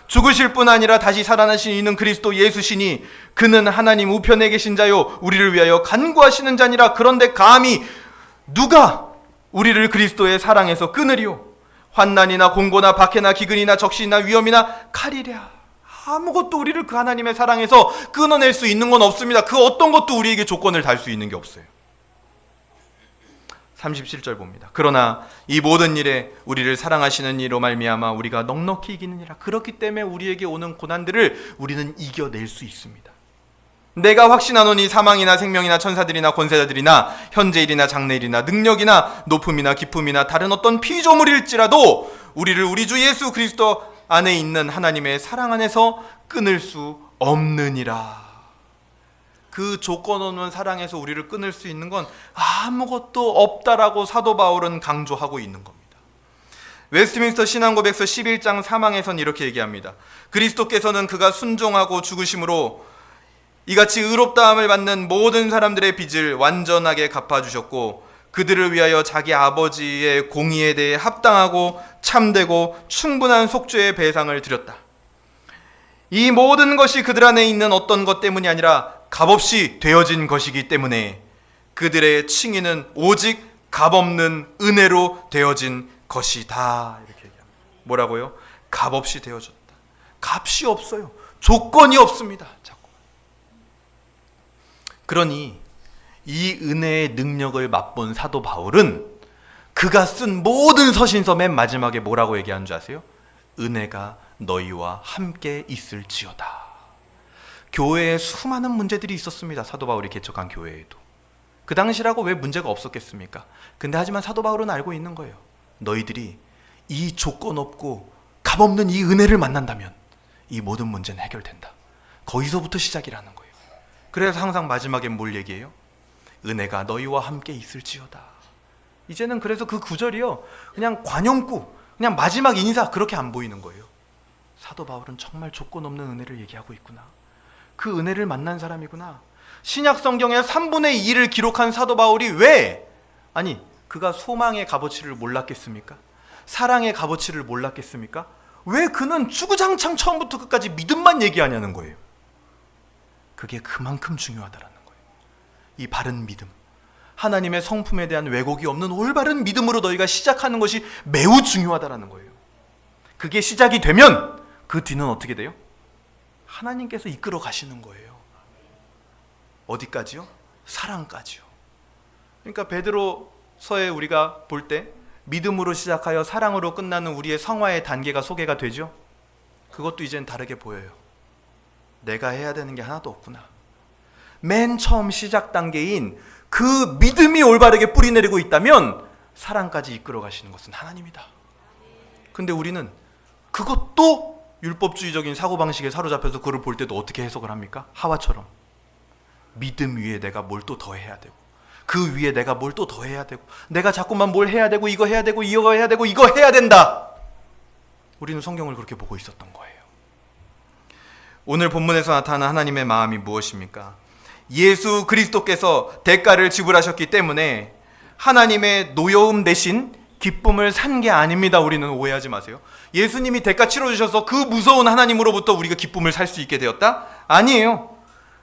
Speaker 1: 죽으실 뿐 아니라 다시 살아나신 이는 그리스도 예수시니 그는 하나님 우편에 계신 자요 우리를 위하여 간구하시는 자니라. 그런데 감히 누가 우리를 그리스도의 사랑에서 끊으리요? 환난이나 공고나 박해나 기근이나 적신이나 위험이나 칼이랴. 아무것도 우리를 그 하나님의 사랑에서 끊어낼 수 있는 건 없습니다. 그 어떤 것도 우리에게 조건을 달 수 있는 게 없어요. 37절 봅니다. 그러나 이 모든 일에 우리를 사랑하시는 이로 말미암아 우리가 넉넉히 이기느니라. 그렇기 때문에 우리에게 오는 고난들을 우리는 이겨낼 수 있습니다. 내가 확신하노니 사망이나 생명이나 천사들이나 권세자들이나 현재일이나 장래일이나 능력이나 높음이나 깊음이나 다른 어떤 피조물일지라도 우리를 우리 주 예수 그리스도 안에 있는 하나님의 사랑 안에서 끊을 수 없느니라. 그 조건 없는 사랑에서 우리를 끊을 수 있는 건 아무것도 없다라고 사도 바울은 강조하고 있는 겁니다. 웨스트민스터 신앙고백서 11장 3항에선 이렇게 얘기합니다. 그리스도께서는 그가 순종하고 죽으심으로 이같이 의롭다함을 받는 모든 사람들의 빚을 완전하게 갚아주셨고 그들을 위하여 자기 아버지의 공의에 대해 합당하고 참되고 충분한 속죄의 배상을 드렸다. 이 모든 것이 그들 안에 있는 어떤 것 때문이 아니라 값없이 되어진 것이기 때문에 그들의 칭의는 오직 값없는 은혜로 되어진 것이다. 이렇게 얘기합니다. 뭐라고요? 값없이 되어졌다. 값이 없어요. 조건이 없습니다. 자꾸. 그러니 이 은혜의 능력을 맛본 사도 바울은 그가 쓴 모든 서신서 맨 마지막에 뭐라고 얘기하는 줄 아세요? 은혜가 너희와 함께 있을지어다. 교회에 수많은 문제들이 있었습니다. 사도 바울이 개척한 교회에도. 그 당시라고 왜 문제가 없었겠습니까? 근데 하지만 사도 바울은 알고 있는 거예요. 너희들이 이 조건 없고 값없는 이 은혜를 만난다면 이 모든 문제는 해결된다. 거기서부터 시작이라는 거예요. 그래서 항상 마지막에 뭘 얘기해요? 은혜가 너희와 함께 있을지어다. 이제는 그래서 그 구절이요, 그냥 관용구, 그냥 마지막 인사, 그렇게 안 보이는 거예요. 사도 바울은 정말 조건 없는 은혜를 얘기하고 있구나. 그 은혜를 만난 사람이구나. 신약 성경의 3분의 2를 기록한 사도 바울이 왜, 아니 그가 소망의 값어치를 몰랐겠습니까? 사랑의 값어치를 몰랐겠습니까? 왜 그는 주구장창 처음부터 끝까지 믿음만 얘기하냐는 거예요. 그게 그만큼 중요하다라는 거예요. 이 바른 믿음, 하나님의 성품에 대한 왜곡이 없는 올바른 믿음으로 너희가 시작하는 것이 매우 중요하다라는 거예요. 그게 시작이 되면 그 뒤는 어떻게 돼요? 하나님께서 이끌어 가시는 거예요. 어디까지요? 사랑까지요. 그러니까 베드로서에 우리가 볼 때 믿음으로 시작하여 사랑으로 끝나는 우리의 성화의 단계가 소개가 되죠. 그것도 이젠 다르게 보여요. 내가 해야 되는 게 하나도 없구나. 맨 처음 시작 단계인 그 믿음이 올바르게 뿌리내리고 있다면 사랑까지 이끌어 가시는 것은 하나님이다. 근데 우리는 그것도 율법주의적인 사고방식에 사로잡혀서 그걸 볼 때도 어떻게 해석을 합니까? 하와처럼 믿음 위에 내가 뭘 또 더 해야 되고, 그 위에 내가 뭘 또 더 해야 되고, 내가 자꾸만 뭘 해야 되고, 이거 해야 되고, 이거 해야 되고, 이거 해야 된다. 우리는 성경을 그렇게 보고 있었던 거예요. 오늘 본문에서 나타나는 하나님의 마음이 무엇입니까? 예수 그리스도께서 대가를 지불하셨기 때문에 하나님의 노여움 대신 기쁨을 산 게 아닙니다. 우리는 오해하지 마세요. 예수님이 대가 치러주셔서 그 무서운 하나님으로부터 우리가 기쁨을 살 수 있게 되었다? 아니에요.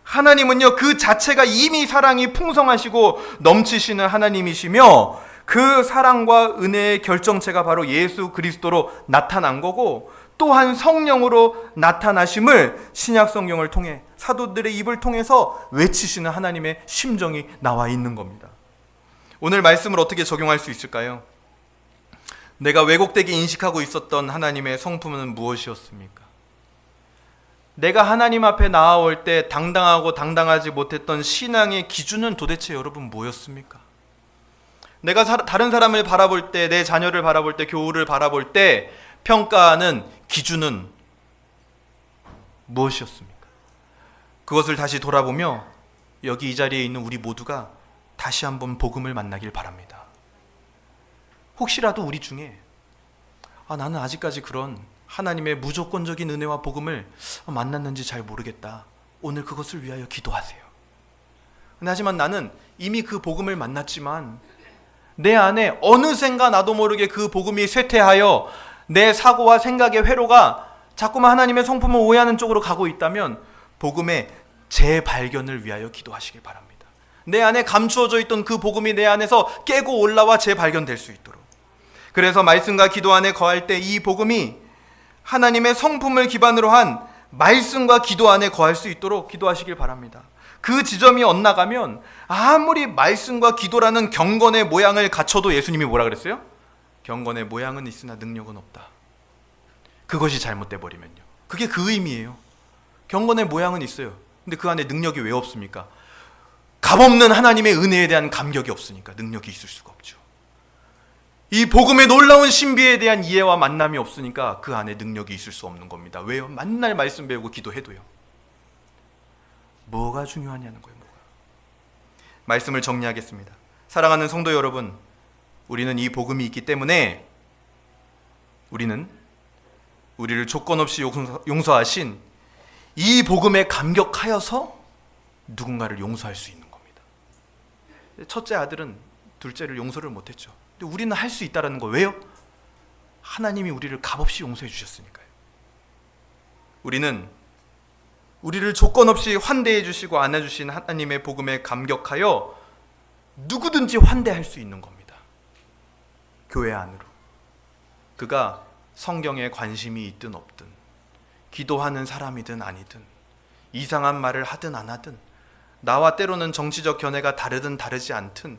Speaker 1: 하나님은요, 그 자체가 이미 사랑이 풍성하시고 넘치시는 하나님이시며 그 사랑과 은혜의 결정체가 바로 예수 그리스도로 나타난 거고, 또한 성령으로 나타나심을 신약 성경을 통해 사도들의 입을 통해서 외치시는 하나님의 심정이 나와 있는 겁니다. 오늘 말씀을 어떻게 적용할 수 있을까요? 내가 왜곡되게 인식하고 있었던 하나님의 성품은 무엇이었습니까? 내가 하나님 앞에 나아올 때 당당하고 당당하지 못했던 신앙의 기준은 도대체 여러분 뭐였습니까? 내가 다른 사람을 바라볼 때, 내 자녀를 바라볼 때, 교우를 바라볼 때 평가하는 기준은 무엇이었습니까? 그것을 다시 돌아보며 여기 이 자리에 있는 우리 모두가 다시 한번 복음을 만나길 바랍니다. 혹시라도 우리 중에 나는 아직까지 그런 하나님의 무조건적인 은혜와 복음을 만났는지 잘 모르겠다. 오늘 그것을 위하여 기도하세요. 하지만 나는 이미 그 복음을 만났지만 내 안에 어느샌가 나도 모르게 그 복음이 쇠퇴하여 내 사고와 생각의 회로가 자꾸만 하나님의 성품을 오해하는 쪽으로 가고 있다면 복음의 재발견을 위하여 기도하시길 바랍니다. 내 안에 감추어져 있던 그 복음이 내 안에서 깨고 올라와 재발견될 수 있도록. 그래서 말씀과 기도 안에 거할 때 이 복음이 하나님의 성품을 기반으로 한 말씀과 기도 안에 거할 수 있도록 기도하시길 바랍니다. 그 지점이 엇나가면 아무리 말씀과 기도라는 경건의 모양을 갖춰도 예수님이 뭐라 그랬어요? 경건의 모양은 있으나 능력은 없다. 그것이 잘못돼 버리면요. 그게 그 의미예요. 경건의 모양은 있어요. 근데 그 안에 능력이 왜 없습니까? 값없는 하나님의 은혜에 대한 감격이 없으니까 능력이 있을 수가 없죠. 이 복음의 놀라운 신비에 대한 이해와 만남이 없으니까 그 안에 능력이 있을 수 없는 겁니다. 왜요? 만날 말씀 배우고 기도해도요. 뭐가 중요하냐는 거예요. 뭐가. 말씀을 정리하겠습니다. 사랑하는 성도 여러분, 우리는 이 복음이 있기 때문에 우리는 우리를 조건 없이 용서하신 이 복음에 감격하여서 누군가를 용서할 수 있는 겁니다. 첫째 아들은 둘째를 용서를 못했죠. 근데 우리는 할 수 있다는 거. 왜요? 하나님이 우리를 값없이 용서해 주셨으니까요. 우리는 우리를 조건 없이 환대해 주시고 안아주신 하나님의 복음에 감격하여 누구든지 환대할 수 있는 겁니다. 교회 안으로. 그가 성경에 관심이 있든 없든, 기도하는 사람이든 아니든, 이상한 말을 하든 안 하든, 나와 때로는 정치적 견해가 다르든 다르지 않든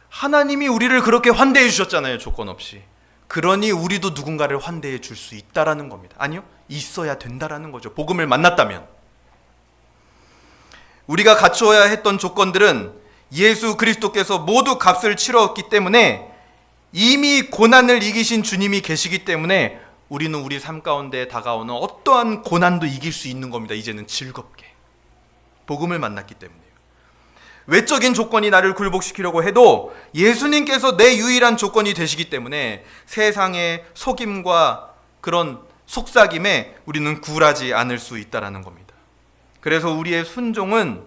Speaker 1: 하나님이 우리를 그렇게 환대해 주셨잖아요. 조건 없이. 그러니 우리도 누군가를 환대해 줄 수 있다라는 겁니다. 아니요, 있어야 된다라는 거죠. 복음을 만났다면. 우리가 갖추어야 했던 조건들은 예수 그리스도께서 모두 값을 치렀기 때문에, 이미 고난을 이기신 주님이 계시기 때문에 우리는 우리 삶 가운데 다가오는 어떠한 고난도 이길 수 있는 겁니다. 이제는 즐겁게. 복음을 만났기 때문에요. 외적인 조건이 나를 굴복시키려고 해도 예수님께서 내 유일한 조건이 되시기 때문에 세상의 속임과 그런 속삭임에 우리는 굴하지 않을 수 있다는 겁니다. 그래서 우리의 순종은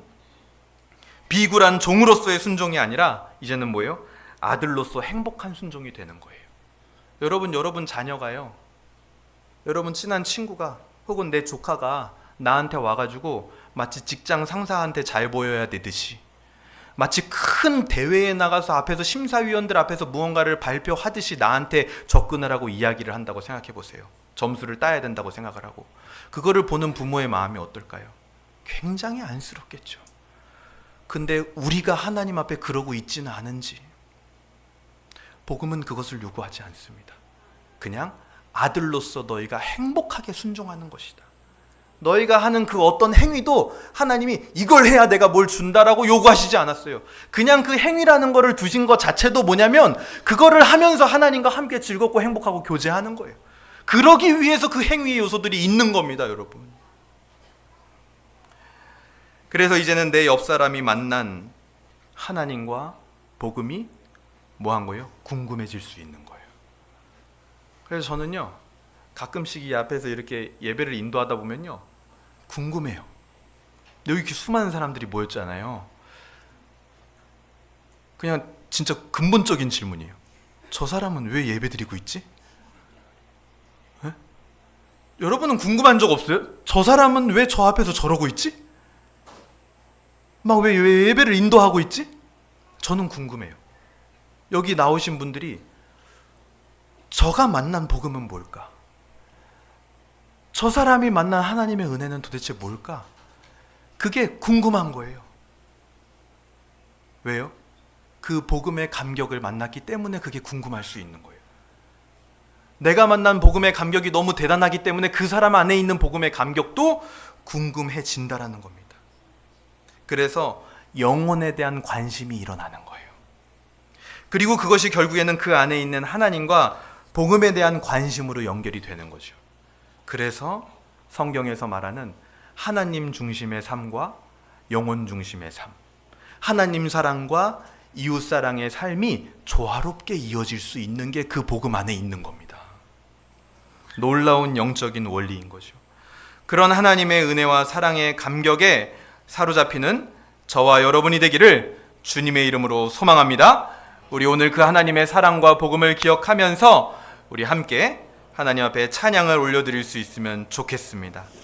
Speaker 1: 비굴한 종으로서의 순종이 아니라 이제는 뭐예요? 아들로서 행복한 순종이 되는 거예요. 여러분 자녀가요, 여러분 친한 친구가 혹은 내 조카가 나한테 와가지고 마치 직장 상사한테 잘 보여야 되듯이, 마치 큰 대회에 나가서 앞에서 심사위원들 앞에서 무언가를 발표하듯이 나한테 접근을 하고 이야기를 한다고 생각해 보세요. 점수를 따야 된다고 생각을 하고. 그거를 보는 부모의 마음이 어떨까요? 굉장히 안쓰럽겠죠. 근데 우리가 하나님 앞에 그러고 있지는 않은지. 복음은 그것을 요구하지 않습니다. 그냥 아들로서 너희가 행복하게 순종하는 것이다. 너희가 하는 그 어떤 행위도 하나님이 이걸 해야 내가 뭘 준다라고 요구하시지 않았어요. 그냥 그 행위라는 거를 두신 것 자체도 뭐냐면 그거를 하면서 하나님과 함께 즐겁고 행복하고 교제하는 거예요. 그러기 위해서 그 행위의 요소들이 있는 겁니다, 여러분. 그래서 이제는 내 옆 사람이 만난 하나님과 복음이 뭐 한 거예요? 궁금해질 수 있는 거예요. 그래서 저는요, 가끔씩 이 앞에서 이렇게 예배를 인도하다 보면요, 궁금해요. 여기 이렇게 수많은 사람들이 모였잖아요. 그냥 진짜 근본적인 질문이에요. 저 사람은 왜 예배드리고 있지? 에? 여러분은 궁금한 적 없어요? 저 사람은 왜 저 앞에서 저러고 있지? 막 왜 예배를 인도하고 있지? 저는 궁금해요. 여기 나오신 분들이 저가 만난 복음은 뭘까? 저 사람이 만난 하나님의 은혜는 도대체 뭘까? 그게 궁금한 거예요. 왜요? 그 복음의 감격을 만났기 때문에 그게 궁금할 수 있는 거예요. 내가 만난 복음의 감격이 너무 대단하기 때문에 그 사람 안에 있는 복음의 감격도 궁금해진다라는 겁니다. 그래서 영혼에 대한 관심이 일어나는 거예요. 그리고 그것이 결국에는 그 안에 있는 하나님과 복음에 대한 관심으로 연결이 되는 거죠. 그래서 성경에서 말하는 하나님 중심의 삶과 영혼 중심의 삶, 하나님 사랑과 이웃 사랑의 삶이 조화롭게 이어질 수 있는 게 그 복음 안에 있는 겁니다. 놀라운 영적인 원리인 거죠. 그런 하나님의 은혜와 사랑의 감격에 사로잡히는 저와 여러분이 되기를 주님의 이름으로 소망합니다. 우리 오늘 그 하나님의 사랑과 복음을 기억하면서 우리 함께 하나님 앞에 찬양을 올려드릴 수 있으면 좋겠습니다.